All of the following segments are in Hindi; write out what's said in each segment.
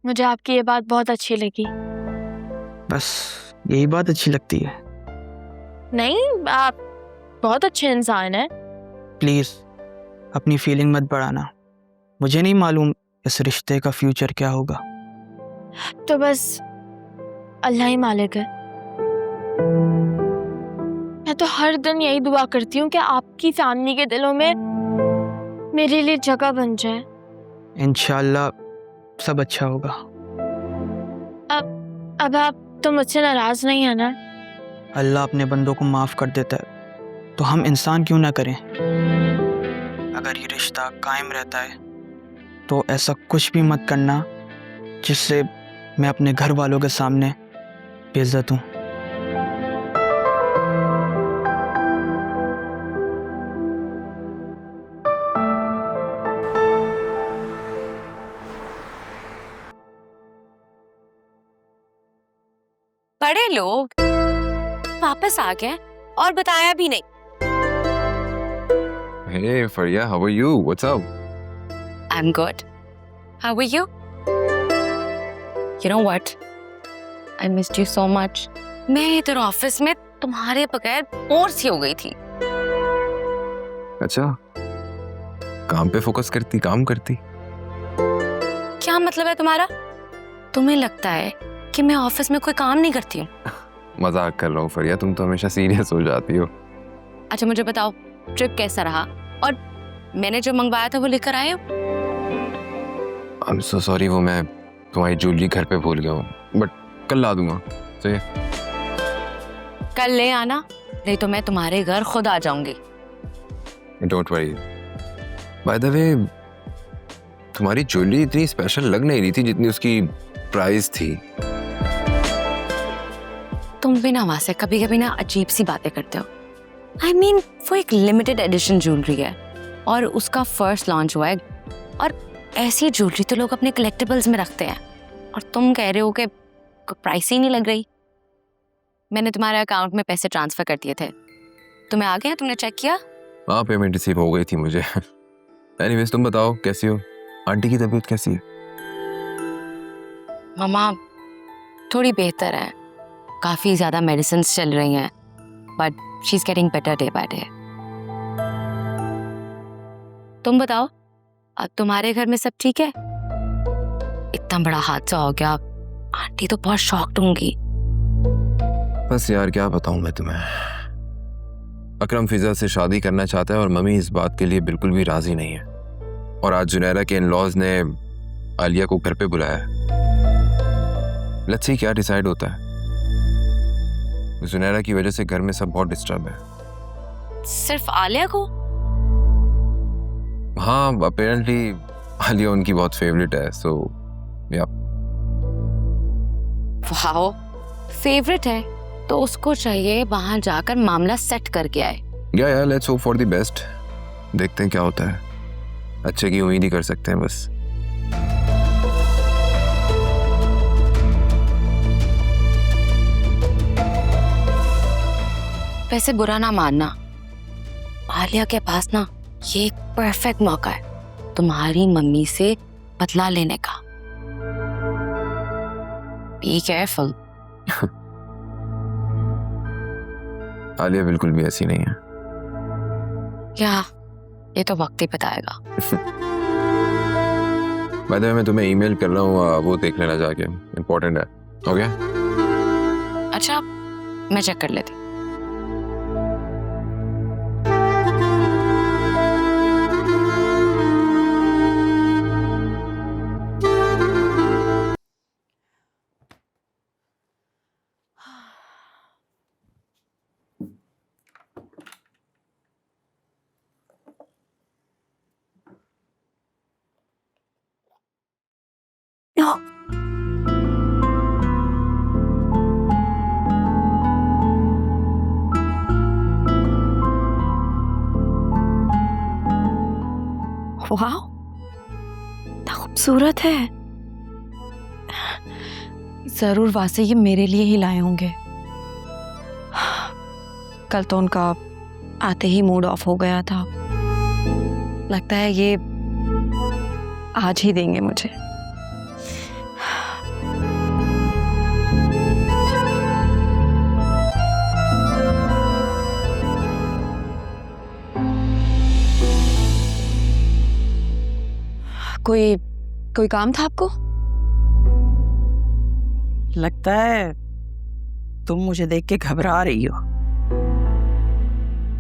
मुझे आपकी ये बात बहुत अच्छी लगी। बस यही बात अच्छी लगती है? नहीं, आप बहुत अच्छे इंसान हैं। प्लीज़ अपनी फीलिंग मत बढ़ाना। मुझे नहीं मालूम इस रिश्ते का फ्यूचर क्या होगा। तो बस अल्लाह ही मालिक है। मैं तो हर दिन यही दुआ करती हूँ कि आपकी फैमिली के दिलों में मेरे लिए जगह बन जाए। इंशाल्लाह सब अच्छा होगा। अब आप तो मुझसे नाराज नहीं है ना? अल्लाह अपने बंदों को माफ़ कर देता है, तो हम इंसान क्यों ना करें। अगर ये रिश्ता कायम रहता है तो ऐसा कुछ भी मत करना जिससे मैं अपने घर वालों के सामने बेइज्जत हूँ। बड़े लोग वापस आ गए और बताया भी नहीं। Hey Faria, how are you? What's up? I'm good. How are you? You know what? I missed you so much. मैं इधर ऑफिस में तुम्हारे बगैर बोर सी हो गई थी। अच्छा, काम पे फोकस करती, काम करती। क्या मतलब है तुम्हारा? तुम्हें लगता है कि मैं ऑफिस में कोई काम नहीं करती हूँ? मजाक कर रहा हूँ फरिया, तुम तो हमेशा सीरियस हो जाती हो। अच्छा मुझे बताओ, ट्रिप कैसा रहा? और मैंने जो मंगवाया था वो लेकर आए हो? I'm so sorry, वो मैं तुम्हारी ज्वेलरी घर पे भूल गया हूँ, बट कल ला दूंगा। सही है? कल ले आना, नहीं तो मैं तुम्हारे घर खुद आ जाऊंगी। Don't worry. By the way, तुम्हारी ज्वेलरी इतनी स्पेशल लग नहीं रही थी जितनी उसकी प्राइस थी। तुम भी ना वहां से कभी कभी ना अजीब सी बातें करते हो। I mean, वो एक लिमिटेड एडिशन ज्वेलरी है और उसका फर्स्ट लॉन्च हुआ है, और ऐसी ज्वेलरी तो लोग अपने कलेक्टिबल्स में रखते हैं, और तुम कह रहे हो कि प्राइस ही नहीं लग रही। मैंने तुम्हारे अकाउंट में पैसे ट्रांसफर कर दिए थे, तुम्हें आ गया? तुमने चेक किया? हाँ, पेमेंट रिसीव हो गई थी मुझे। एनीवेज तुम बताओ कैसी हो? आंटी की तबीयत कैसी है? मम्मा थोड़ी बेहतर है, काफी ज्यादा मेडिसिन चल रही हैं, but she is getting better day by day. तुम बताओ, अब तुम्हारे घर में सब ठीक है? इतना बड़ा हादसा हो गया, आंटी तो बहुत शॉक्ड होंगी। बस यार क्या बताऊं मैं तुम्हें। अकरम फिजा से शादी करना चाहता है और मम्मी इस बात के लिए बिल्कुल भी राजी नहीं है, और आज जुनैरा के इन-लॉज ने आलिया को घर पे बुलाया है। लेट्स सी क्या डिसाइड होता है। जुनैरा की वजह से घर में सब बहुत डिस्टर्ब है। सिर्फ आलिया को? हाँ, अपेरेंटली आलिया उनकी बहुत फेवरेट है, सो या। वाओ, फेवरेट है तो उसको चाहिए वहां जाकर मामला सेट करके आए। या let's hope for the best. देखते हैं क्या होता है, अच्छे की उम्मीद ही कर सकते हैं बस। वैसे बुरा ना मानना, आलिया के पास ना ये एक परफेक्ट मौका है तुम्हारी मम्मी से बदला लेने का। Be careful. आलिया बिल्कुल भी ऐसी नहीं है। क्या? ये तो वक्त ही बताएगा। बाय द वे मैं तुम्हें ईमेल कर रहा हूँ, वो देख लेना जाके, इम्पोर्टेंट है। ओके? अच्छा, मैं चेक कर लेती। वाह, इतना खूबसूरत है। जरूर वासे ये मेरे लिए ही लाए होंगे। कल तो उनका आते ही मूड ऑफ हो गया था, लगता है ये आज ही देंगे मुझे। कोई काम था आपको? लगता है तुम मुझे देख के घबरा रही हो।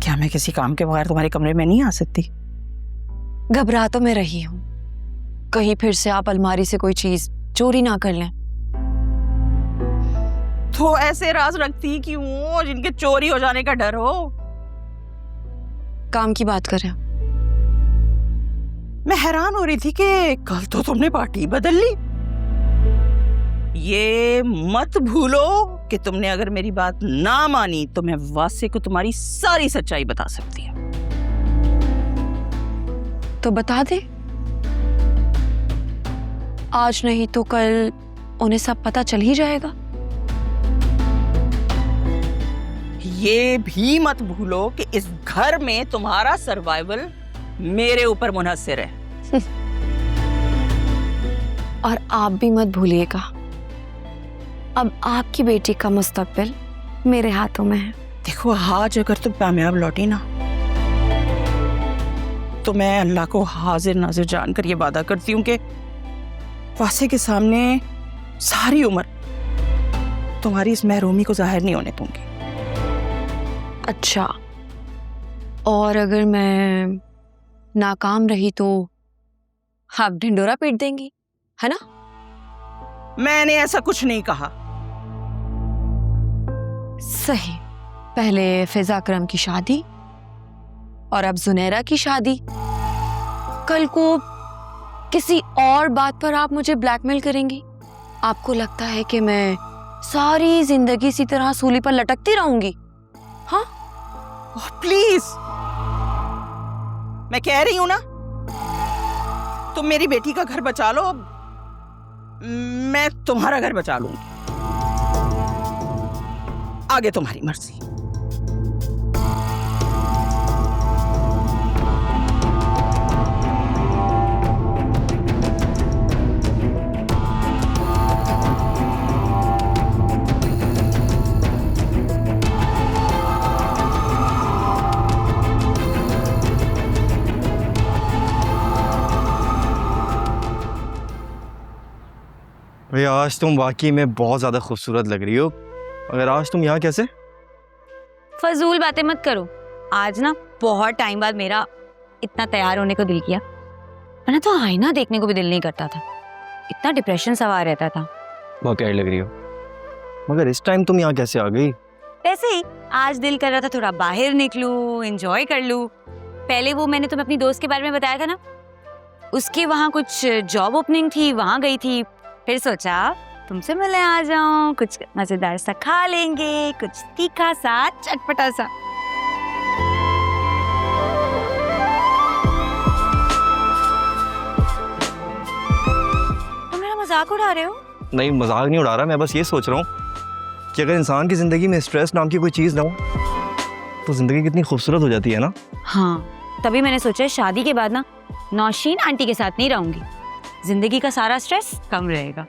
क्या मैं किसी काम के बगैर तुम्हारे कमरे में नहीं आ सकती? घबरा तो मैं रही हूँ, कहीं फिर से आप अलमारी से कोई चीज चोरी ना कर लें। तो ऐसे राज रखती क्यों हो जिनके चोरी हो जाने का डर हो? काम की बात करें। मैं हैरान हो रही थी कि कल तो तुमने पार्टी बदल ली। ये मत भूलो कि तुमने अगर मेरी बात ना मानी तो मैं वासे को तुम्हारी सारी सच्चाई बता सकती हूँ। तो बता दे, आज नहीं तो कल उन्हें सब पता चल ही जाएगा। ये भी मत भूलो कि इस घर में तुम्हारा सर्वाइवल मेरे ऊपर मुनहसर है। और आप भी मत भूलिएगा, अब आपकी बेटी का मुस्तकबिल मेरे हाथों में है। देखो, आज अगर तुम कामयाब लौटी ना तो मैं अल्लाह को हाजिर नाजिर जानकर ये वादा करती हूँ कि वासे के सामने सारी उम्र तुम्हारी इस महरूमी को जाहिर नहीं होने दूंगी। अच्छा, और अगर मैं नाकाम रही तो आप ढिंडोरा पीट देंगी, है ना? मैंने ऐसा कुछ नहीं कहा। सही, पहले फिजा अकरम की शादी और अब जुनैरा की शादी। कल को किसी और बात पर आप मुझे ब्लैकमेल करेंगी। आपको लगता है कि मैं सारी जिंदगी इसी तरह सूली पर लटकती रहूंगी? हाँ, प्लीज, मैं कह रही हूं ना, तुम मेरी बेटी का घर बचा लो, मैं तुम्हारा घर बचा लूंगी। आगे तुम्हारी मर्जी। भैया, आज तुम वाकई में बहुत ज़्यादा खूबसूरत लग रही हो। अगर आज तुम यहाँ कैसे? फजूल बातें मत करो। आज ना बहुत टाइम बाद मेरा इतना तैयार होने को दिल किया, वरना तो आईना देखने को भी दिल नहीं करता था। इतना डिप्रेशन सवार रहता था। बहुत प्यारी लग रही हो, मगर इस टाइम तुम यहाँ कैसे आ गई? वैसे ही आज दिल कर रहा था थोड़ा बाहर निकलूं, एंजॉय कर लूं। पहले वो मैंने तुम्हें अपनी दोस्त के बारे में बताया था ना, उसके वहाँ कुछ जॉब ओपनिंग थी, वहाँ गई थी। फिर सोचा तुमसे मिलने आ जाऊं, कुछ मजेदार सा खा लेंगे, कुछ तीखा सा, चटपटा सा। तुम मेरा मजाक उड़ा रहे हो? नहीं, मजाक नहीं उड़ा रहा, मैं बस ये सोच रहा हूँ कि अगर इंसान की जिंदगी में स्ट्रेस नाम की कोई चीज़ ना हो तो जिंदगी कितनी खूबसूरत हो जाती है ना। हाँ, तभी मैंने सोचा शादी के बाद ना नौशीन आंटी के साथ नहीं रहूंगी, जिंदगी का सारा स्ट्रेस कम रहेगा।